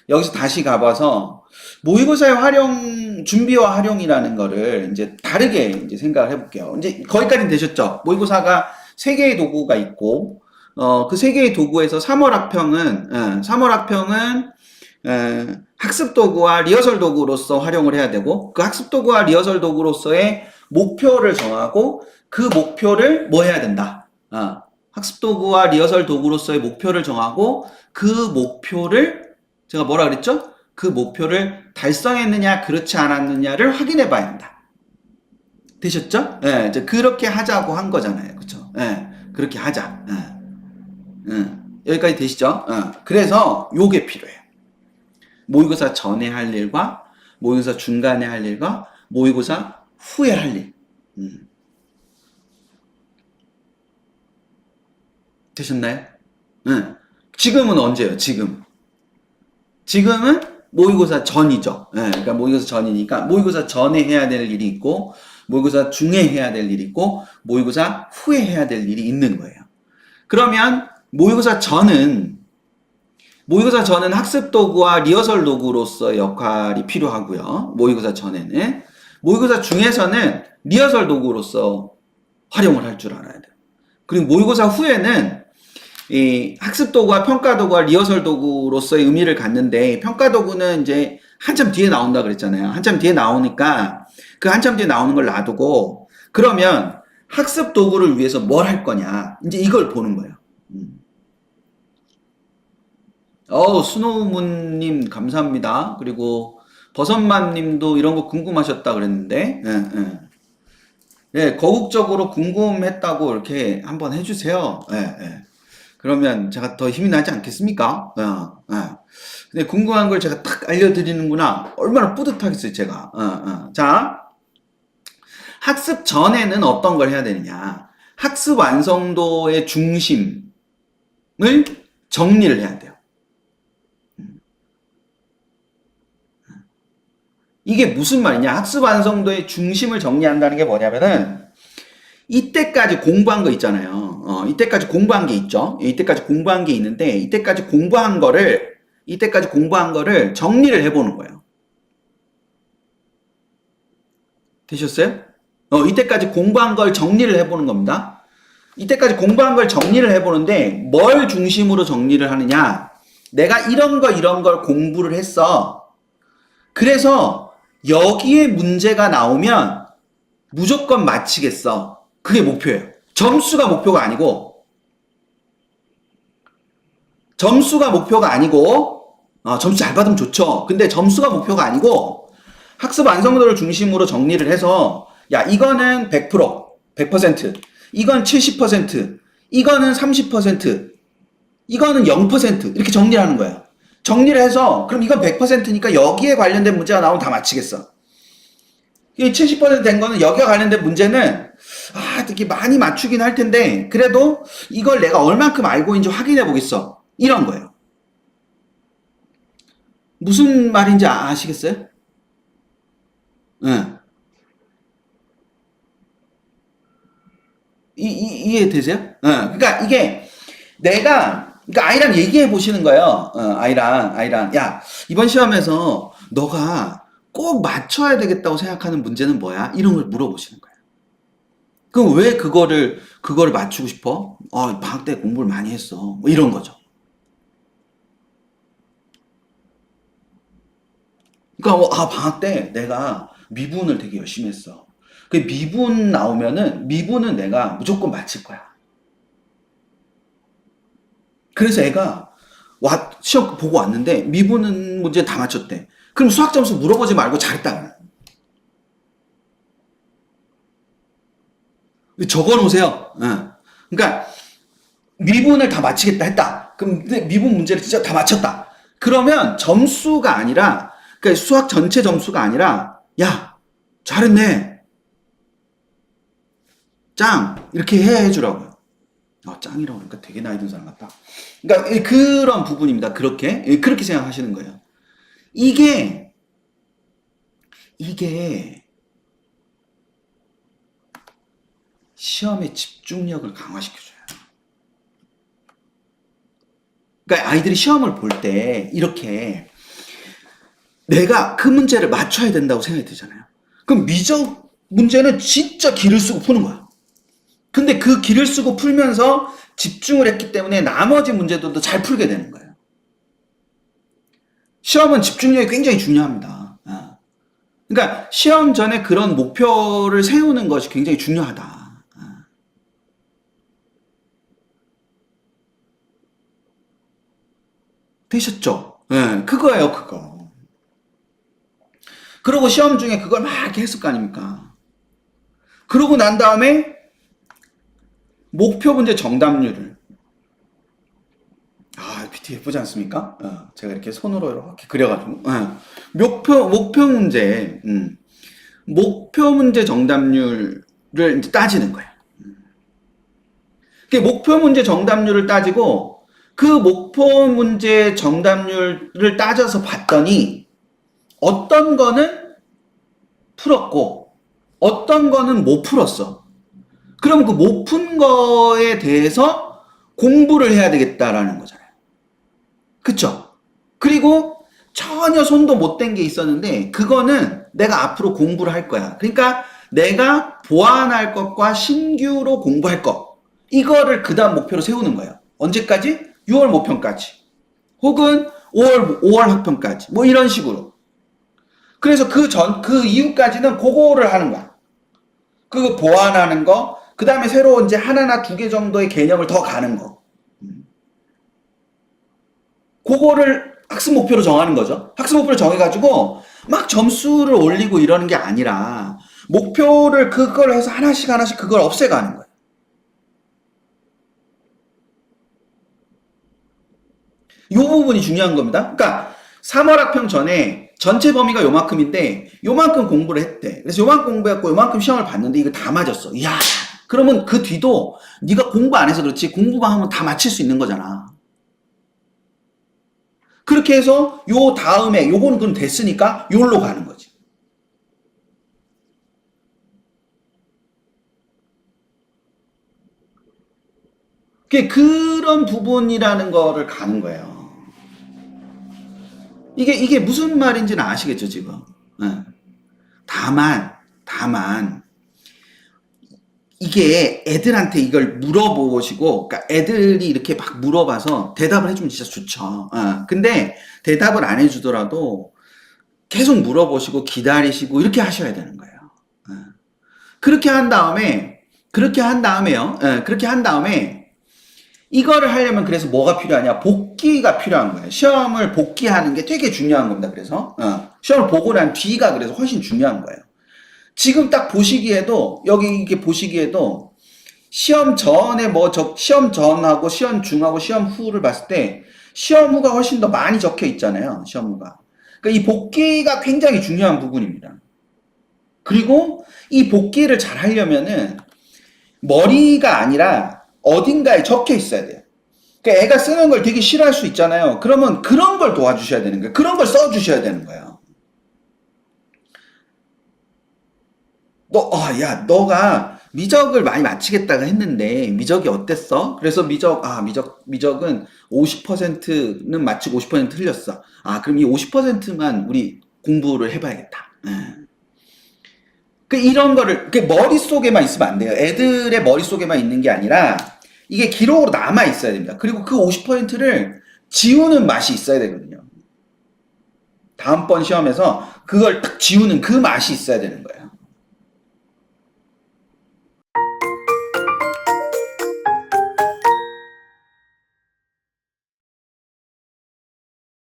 여기서 다시 가봐서 모의고사의 활용, 준비와 활용이라는 거를 이제 다르게 이제 생각을 해볼게요. 이제 거기까지는 되셨죠? 모의고사가 세 개의 도구가 있고, 그 세 개의 도구에서 3월 학평은, 3월 학평은, 학습 도구와 리허설 도구로서 활용을 해야 되고, 그 학습 도구와 리허설 도구로서의 목표를 정하고, 그 목표를 뭐 해야 된다? 학습 도구와 리허설 도구로서의 목표를 정하고, 그 목표를 제가 뭐라 그랬죠? 그 목표를 달성했느냐, 그렇지 않았느냐를 확인해 봐야 한다. 되셨죠? 예, 이제 그렇게 하자고 한 거잖아요. 그쵸? 예, 그렇게 하자. 예, 여기까지 되시죠? 그래서 요게 필요해요. 모의고사 전에 할 일과, 모의고사 중간에 할 일과, 모의고사 후에 할 일. 되셨나요? 예. 지금은 언제예요? 지금은 모의고사 전이죠. 예, 그러니까 모의고사 전이니까 모의고사 전에 해야 될 일이 있고 모의고사 중에 해야 될 일이 있고 모의고사 후에 해야 될 일이 있는 거예요. 그러면 모의고사 전은 학습 도구와 리허설 도구로서의 역할이 필요하고요. 모의고사 전에는 모의고사 중에서는 리허설 도구로서 활용을 할 줄 알아야 돼요. 그리고 모의고사 후에는 이 학습 도구와 평가 도구와 리허설 도구로서의 의미를 갖는데 평가 도구는 이제 한참 뒤에 나온다 그랬잖아요. 한참 뒤에 나오니까 그 한참 뒤에 나오는 걸 놔두고 그러면 학습 도구를 위해서 뭘 할 거냐 이제 이걸 보는 거예요. 스노우문님 감사합니다. 그리고 버섯맘님도 이런 거 궁금하셨다 그랬는데 거국적으로 궁금했다고 이렇게 한번 해주세요. 그러면 제가 더 힘이 나지 않겠습니까? 근데 궁금한 걸 제가 딱 알려드리는구나. 얼마나 뿌듯하겠어요, 제가. 자, 학습 전에는 어떤 걸 해야 되느냐. 학습 완성도의 중심을 정리를 해야 돼요. 이게 무슨 말이냐. 학습 완성도의 중심을 정리한다는 게 뭐냐면은 이때까지 공부한 거 있잖아요. 이때까지 공부한 게 있죠. 이때까지 공부한 게 있는데 이때까지 공부한 거를 정리를 해보는 거예요. 되셨어요? 이때까지 공부한 걸 정리를 해보는 겁니다. 이때까지 공부한 걸 정리를 해보는데 뭘 중심으로 정리를 하느냐? 내가 이런 걸 공부를 했어. 그래서 여기에 문제가 나오면 무조건 맞히겠어. 그게 목표예요. 점수가 목표가 아니고 점수 잘 받으면 좋죠. 근데 점수가 목표가 아니고 학습 완성도를 중심으로 정리를 해서 야 이거는 100%, 100%, 이건 70%, 이거는 30%, 이거는 0% 이렇게 정리를 하는 거예요. 정리를 해서 그럼 이건 100%니까 여기에 관련된 문제가 나오면 다 맞히겠어. 70%된 거는 여기와 관련된 문제는 되게 많이 맞추긴 할 텐데 그래도 이걸 내가 얼만큼 알고 있는지 확인해 보겠어. 이런 거예요. 무슨 말인지 아시겠어요? 응. 이해되세요? 그러니까 이게 그러니까 아이랑 얘기해 보시는 거예요. 아이랑 야 이번 시험에서 너가 꼭 맞춰야 되겠다고 생각하는 문제는 뭐야? 이런 걸 물어보시는 거예요. 그럼 왜 그거를 맞추고 싶어? 방학 때 공부를 많이 했어. 뭐 이런 거죠. 그러니까 방학 때 내가 미분을 되게 열심히 했어. 그 미분은 내가 무조건 맞힐 거야. 그래서 애가 시험 보고 왔는데 미분 문제 다 맞췄대. 그럼 수학 점수 물어보지 말고 잘했다. 적어 놓으세요. 그러니까 미분을 다 맞히겠다 했다. 그럼 미분 문제를 진짜 다 맞췄다. 그러면 점수가 아니라 그러니까 수학 전체 점수가 아니라 야 잘했네 짱 이렇게 해주라고요. 짱이라고 그러니까 되게 나이 든 사람 같다. 그러니까 그런 부분입니다. 그렇게 생각하시는 거예요. 이게 시험의 집중력을 강화시켜줘요. 그러니까 아이들이 시험을 볼 때 이렇게 내가 그 문제를 맞춰야 된다고 생각이 들잖아요. 그럼 미적 문제는 진짜 기를 쓰고 푸는 거야. 근데 그 기를 쓰고 풀면서 집중을 했기 때문에 나머지 문제들도 잘 풀게 되는 거예요. 시험은 집중력이 굉장히 중요합니다. 그러니까 시험 전에 그런 목표를 세우는 것이 굉장히 중요하다. 되셨죠? 예, 그거예요, 그거. 그러고 시험 중에 그걸 막 이렇게 했을 거 아닙니까? 그러고 난 다음에 목표 문제 정답률을 PT 예쁘지 않습니까? 제가 이렇게 손으로 이렇게 그려가지고 목표 문제 목표 문제 정답률을 이제 따지는 거예요. 그 목표 문제 정답률을 따지고 그 목표 문제 정답률을 따져서 봤더니 어떤 거는 풀었고 어떤 거는 못 풀었어. 그럼 그 못 푼 거에 대해서 공부를 해야 되겠다라는 거잖아요. 그쵸? 그리고 전혀 손도 못 댄 게 있었는데 그거는 내가 앞으로 공부를 할 거야. 그러니까 내가 보완할 것과 신규로 공부할 것. 이거를 그 다음 목표로 세우는 거예요. 언제까지? 6월 모평까지. 혹은 5월 학평까지. 뭐 이런 식으로. 그래서 그 이후까지는 그거를 하는 거야. 그거 보완하는 거, 그 다음에 새로 이제 하나나 두 개 정도의 개념을 더 가는 거. 그거를 학습 목표로 정하는 거죠. 학습 목표를 정해가지고 막 점수를 올리고 이러는 게 아니라 목표를 그걸 해서 하나씩 하나씩 그걸 없애가는 거예요. 이 부분이 중요한 겁니다. 그러니까 3월 학평 전에 전체 범위가 요만큼인데 요만큼 공부를 했대. 그래서 요만큼 공부했고 요만큼 시험을 봤는데 이거 다 맞았어. 이야, 그러면 그 뒤도 네가 공부 안 해서 그렇지 공부만 하면 다 맞힐 수 있는 거잖아. 그렇게 해서 요 다음에 요거는 그럼 됐으니까 요로 가는 거지. 그런 부분이라는 거를 가는 거예요. 이게 무슨 말인지는 아시겠죠, 지금? 네. 다만 이게 애들한테 이걸 물어보시고, 그러니까 애들이 이렇게 막 물어봐서 대답을 해주면 진짜 좋죠. 근데 대답을 안 해주더라도 계속 물어보시고 기다리시고 이렇게 하셔야 되는 거예요. 그렇게 한 다음에요. 그렇게 한 다음에 이거를 하려면 그래서 뭐가 필요하냐? 복기가 필요한 거예요. 시험을 복기하는 게 되게 중요한 겁니다. 그래서 시험을 보고 난 뒤가 그래서 훨씬 중요한 거예요. 지금 딱 보시기에도 여기 이게 보시기에도 시험 전에 시험 전하고 시험 중하고 시험 후를 봤을 때 시험 후가 훨씬 더 많이 적혀 있잖아요. 시험 후가. 그러니까 이 복기가 굉장히 중요한 부분입니다. 그리고 이 복기를 잘 하려면은 머리가 아니라 어딘가에 적혀 있어야 돼요. 그러니까 애가 쓰는 걸 되게 싫어할 수 있잖아요. 그러면 그런 걸 도와주셔야 되는 거예요. 그런 걸 써주셔야 되는 거예요. 너가 미적을 많이 맞히겠다고 했는데 미적이 어땠어? 그래서 미적은 50%는 맞히고 50% 틀렸어. 그럼 이 50%만 우리 공부를 해봐야겠다. 이런 거를 머릿속에만 있으면 안 돼요. 애들의 머릿속에만 있는 게 아니라 이게 기록으로 남아 있어야 됩니다. 그리고 그 50%를 지우는 맛이 있어야 되거든요. 다음번 시험에서 그걸 딱 지우는 그 맛이 있어야 되는 거예요.